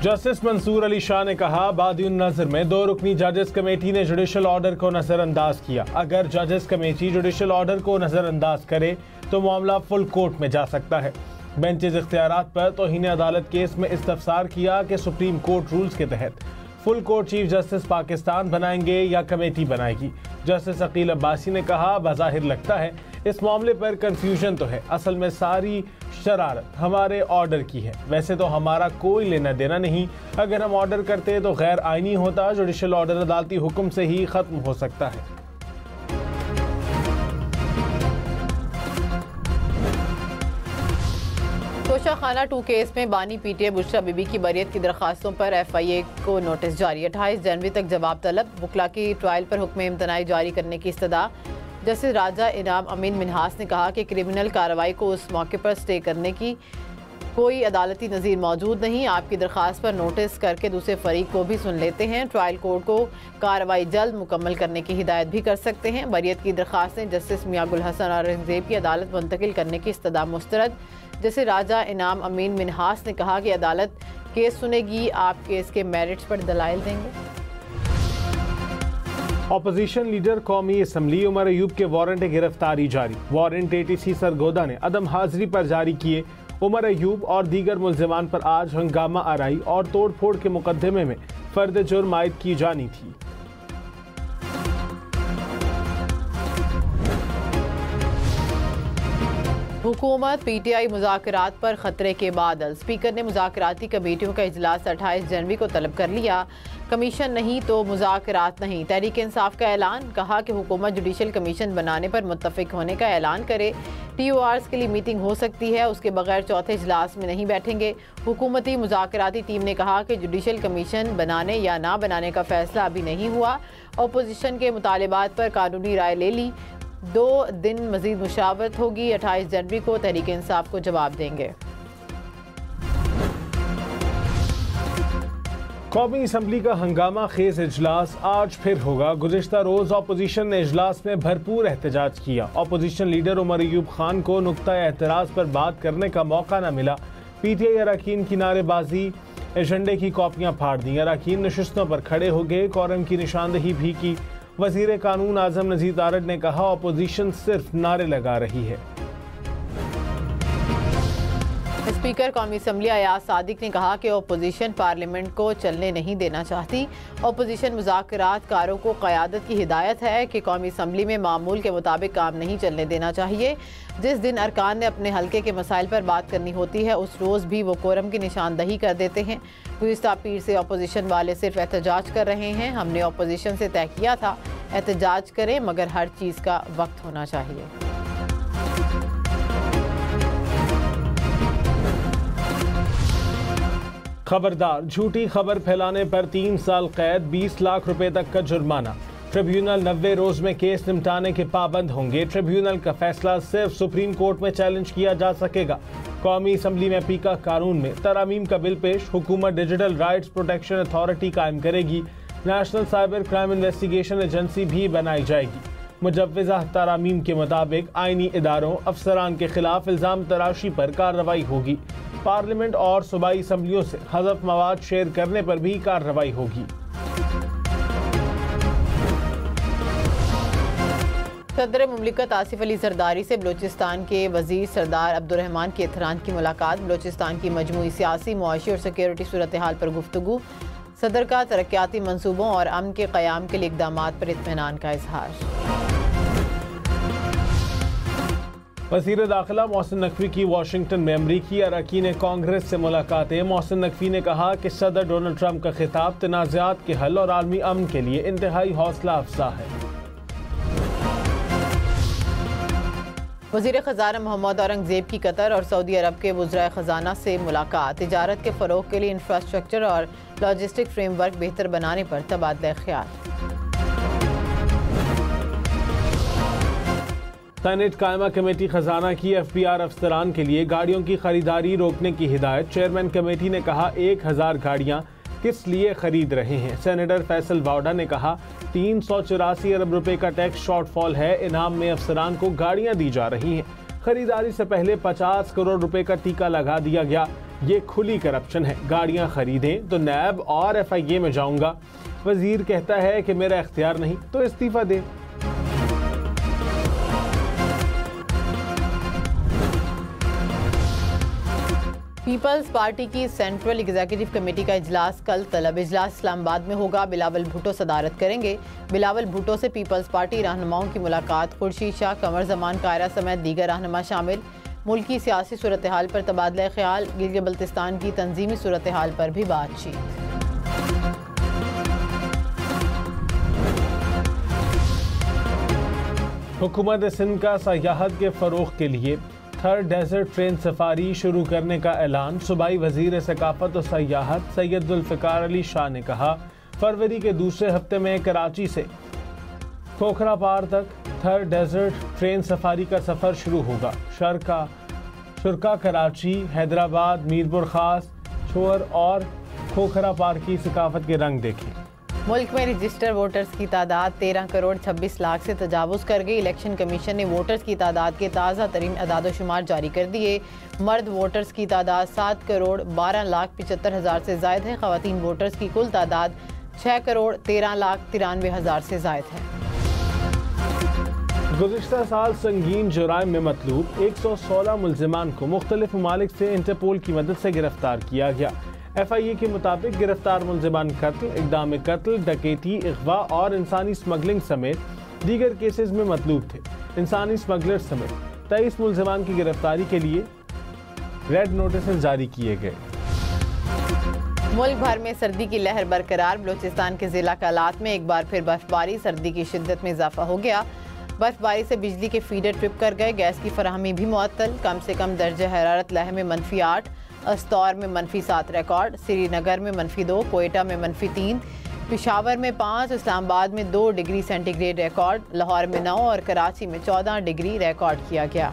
Justice Mansoor Ali Shah ने कहा, बादिउन नजर में 2 रुकनी जजेस कमेटी ने जुडिशल ऑर्डर को नजरअंदाज किया। अगर जजेस कमेटी जुडिशल ऑर्डर को नजरअंदाज करे तो मामला फुल कोर्ट में जा सकता है। बेंचेज इख्तियारात पर तौहीन अदालत केस में इस्तफसार किया कि सुप्रीम कोर्ट रूल्स के तहत full court chief justice Pakistan बनाएंगे या कमेटी बनाएगी। जस्टिस अकील अब्बासी ने कहा, बज़ाहिर लगता है इस मामले पर कंफ्यूजन तो है, असल में सारी शरारत हमारे ऑर्डर की है। वैसे तो हमारा कोई लेना देना नहीं, अगर हम ऑर्डर करते तो गैर आईनी होता। जुडिशल ऑर्डर अदालती हुक्म से ही खत्म हो सकता है। तोशाखाना 2 केस में बानी पीटीए बुशरा बीबी की बरियत की दरखास्तों पर एफआईए को नोटिस जारी। 28 जनवरी तक जवाब तलब। वकला की ट्रायल पर हुक्म इम्तनाई जारी करने की इस्तदा। जस्टिस राजा इनाम अमीन मिन्हास ने कहा कि क्रिमिनल कार्रवाई को उस मौके पर स्टे करने की कोई अदालती नज़ीर मौजूद नहीं। आपकी दरख्वास्त पर नोटिस करके दूसरे फरीक को भी सुन लेते हैं। ट्रायल कोर्ट को कार्रवाई जल्द मुकम्मल करने की हिदायत भी कर सकते हैं। बरियत की दरख्वास्तें जस्टिस मियां गुल हसन और औरंगजेब की अदालत मुंतकिल करने की इस्तदा मुस्तरद। जैसे राजा इनाम अमीन मिन्हास ने कहा कि अदालत केस सुनेगी, आप केस के मेरिट्स पर दलाइल देंगे। अपोजिशन लीडर कौमी असम्बली उमर अयूब के वारंट गिरफ्तारी जारी। वारंट एटीसी सरगोदा ने अदम हाजिरी पर जारी किए। उमर अयूब और दीगर मुल्जिमान पर आज हंगामा आराई और तोड़ फोड़ के मुकदमे में फर्द जुर्म आयद की जानी थी। हुकूमत पीटीआई मुज़ाकरात पर खतरे के बादल। स्पीकर ने मुज़ाकराती कमेटियों का इजलास 28 जनवरी को तलब कर लिया। कमीशन नहीं तो मुज़ाकरात नहीं। तहरीक इंसाफ का ऐलान। कहा कि हुकूमत जुडिशल कमीशन बनाने पर मुत्तफिक होने का ऐलान करे। TORs के लिए मीटिंग हो सकती है, उसके बगैर चौथे इजलास में नहीं बैठेंगे। हुकूमती मुज़ाकराती टीम ने कहा कि जुडिशल कमीशन बनाने या ना बनाने का फैसला अभी नहीं हुआ। अपोजिशन के मुतालिबात पर कानूनी राय ले ली। 2 दिन मजीद मुशावरत होगी। 28 जनवरी को तहरीक इंसाफ को जवाब देंगे। कौमी असम्बली का हंगामा खेज इजलास आज फिर होगा। गुज़िश्ता रोज़ अपोजिशन ने इजलास में भरपूर एहतजाज किया। अपोजिशन लीडर उमर अयूब खान को नुक्ता एतराज़ पर बात करने का मौका न मिला। PTI अरकान की नारेबाजी, एजेंडे की कॉपियाँ फाड़ दी। अरकान नशिस्तों पर खड़े हो गए, कोरम की निशानदही भी की। वज़ीर कानून आज़म नज़ीर तारड़ ने कहा, अपोजिशन सिर्फ नारे लगा रही है। स्पीकर कौमी असम्बली अयाज सादिक ने कहा कि अपोजिशन पार्लियामेंट को चलने नहीं देना चाहती। अपोजिशन मुज़ाकरात कारों को क़यादत की हिदायत है कि कौमी असम्बली में मामूल के मुताबिक काम नहीं चलने देना चाहिए। जिस दिन अरकान ने अपने हल्के के मसाइल पर बात करनी होती है, उस रोज़ भी वो कोरम की निशानदही कर देते हैं। गुज़िश्ता पीर से अपोजिशन वाले सिर्फ एहतजाज कर रहे हैं। हमने अपोजिशन से तय किया था एहतजाज करें, मगर हर चीज़ का वक्त होना चाहिए। खबरदार, झूठी खबर फैलाने पर 3 साल कैद, 20 लाख रुपए तक का जुर्माना। ट्रिब्यूनल 90 रोज में केस निपटाने के पाबंद होंगे। ट्रिब्यूनल का फैसला सिर्फ सुप्रीम कोर्ट में चैलेंज किया जा सकेगा। कौमी असम्बली में पीका कानून में तरामीम का बिल पेश। हुकूमत डिजिटल राइट्स प्रोटेक्शन अथॉरिटी कायम करेगी। National cyber crime investigation agency भी बनाई जाएगी। मुजव्वज़ा तरामीम के मुताबिक आईनी इदारों, अफसरान के खिलाफ इल्ज़ाम तराशी पर कार्रवाई होगी। पार्लियामेंट और सूबाई असम्बलियों से हज़फ मवाद शेयर करने पर भी कार्रवाई होगी। सदर मुमलिकत आसिफ अली जरदारी से बलोचिस्तान के वजीर सरदार अब्दुर्रहमान के एहतराम की मुलाकात। बलोचिस्तान की मजमूई सियासी, मुआशी और सिक्योरिटी सूरत हाल पर गुफ्तगू। सदर का तरक्याती मंसूबों और अमन के क़याम के लिए इक़दामात पर इत्मीनान का इजहार। वज़ीर दाखिला मोहसिन नकवी की वाशिंगटन में अमरीकी अरकान कांग्रेस से मुलाकातें। मोहसिन नकवी ने कहा कि सदर डोनाल्ड ट्रंप का खिताब तनाज़ात के हल और आलमी अमन के लिए इंतहाई हौसला अफजा है। वज़ीर ख़ज़ाना मोहम्मद औरंगजेब की कतर और सऊदी अरब के वज़राए ख़ज़ाना से मुलाकात। तिजारत के फ़रोग़ के लिए इंफ्रास्ट्रक्चर और लॉजिस्टिक फ्रेमवर्क बेहतर बनाने पर तबादला ख्याल। सेनेट कायमा कमेटी खजाना की FBR अफसरान के लिए गाड़ियों की खरीदारी रोकने की हिदायत। चेयरमैन कमेटी ने कहा 1000 गाड़ियां किस लिए खरीद रहे हैं। सेनेटर फैसल वाउडा ने कहा 384 अरब रुपए का टैक्स शॉर्टफॉल है। इनाम में अफसरान को गाड़ियां दी जा रही हैं। खरीदारी से पहले 50 करोड़ रुपए का टीका लगा दिया गया। ये खुली करप्शन है। गाड़ियां खरीदें तो नैब और FIA में जाऊंगा। वजीर कहता है कि मेरा इख्तियार नहीं तो इस्तीफा दे। पीपल्स पार्टी की सेंट्रल एग्जीक्यूटिव कमेटी का इजलास कल तलब। इजलास इस्लामाबाद में होगा। बिलावल भुट्टो सदारत करेंगे। बिलावल भुट्टो से पीपल्स पार्टी रहनुमाओं की मुलाकात। खुर्शीद शाह, कमर जमान कायरा समेत दीगर रहनुमा शामिल। मुल्की सियासी सूरत हाल पर तबादला ख्याल। गिलगित बल्तिस्तान की तंजीमी सूरत हाल पर भी बातचीत। हुकूमत सिंध का सयाहत के फरोग के लिए थर्ड डेजर्ट ट्रेन सफारी शुरू करने का ऐलान। सूबाई वजीर सकाफत और सयाहत सैयद जुल्फ़िकार अली शाह ने कहा, फरवरी के दूसरे हफ्ते में कराची से खोखरा पार तक थर्ड डेजर्ट ट्रेन सफारी का सफ़र शुरू होगा। शुरका कराची, हैदराबाद, मीरपुर खास, छोर और खोखरा पार की सकाफत के रंग देखें। मुल्क में रजिस्टर वोटर्स की तादाद 13 करोड़ 26 लाख से तजावुज़ कर गई। इलेक्शन कमीशन ने वोटर्स की तादाद के ताज़ा तरीन अदाद-ओ-शुमार जारी कर दिए। मर्द वोटर्स की तादाद 7 करोड़ 12 लाख 75 हज़ार से ज़ायद है। ख़वातीन वोटर्स की कुल तादाद 6 करोड़ 13 लाख 93 हज़ार से ज़ायद है। गुज़िश्ता साल संगीन जुराइम में मतलूब 116 मुल्ज़िमान को मुख्तलिफ ममालिक से इंटरपोल की मदद से गिरफ्तार किया गया। FIA के मुताबिक गिरफ्तार मुल्ज़िमान कत्ल, इक़दाम कत्ल, डकैती, अगवा और इंसानी स्मगलिंग समेत दीगर केसेस में मतलूब थे। इंसानी स्मगलर समेत 23 मुल्ज़िमान की गिरफ्तारी के लिए रेड नोटिस जारी किए गए। मुल्क भर में सर्दी की लहर बरकरार। बलूचिस्तान के जिला कालात में एक बार फिर बर्फबारी। सर्दी की शिद्दत में इजाफा हो गया। बर्फबारी से बिजली के फीडर ट्रिप कर गए। गैस की फराहमी भी मुअत्तल। कम से कम दर्जा हरारत लह में -8, अस्तौर में -7 रिकॉर्ड, श्रीनगर में -2, कोयटा में -3, पेशावर में 5, इस्लामाबाद में 2 डिग्री सेंटीग्रेड रिकॉर्ड, लाहौर में 9 और कराची में 14 डिग्री रिकॉर्ड किया गया।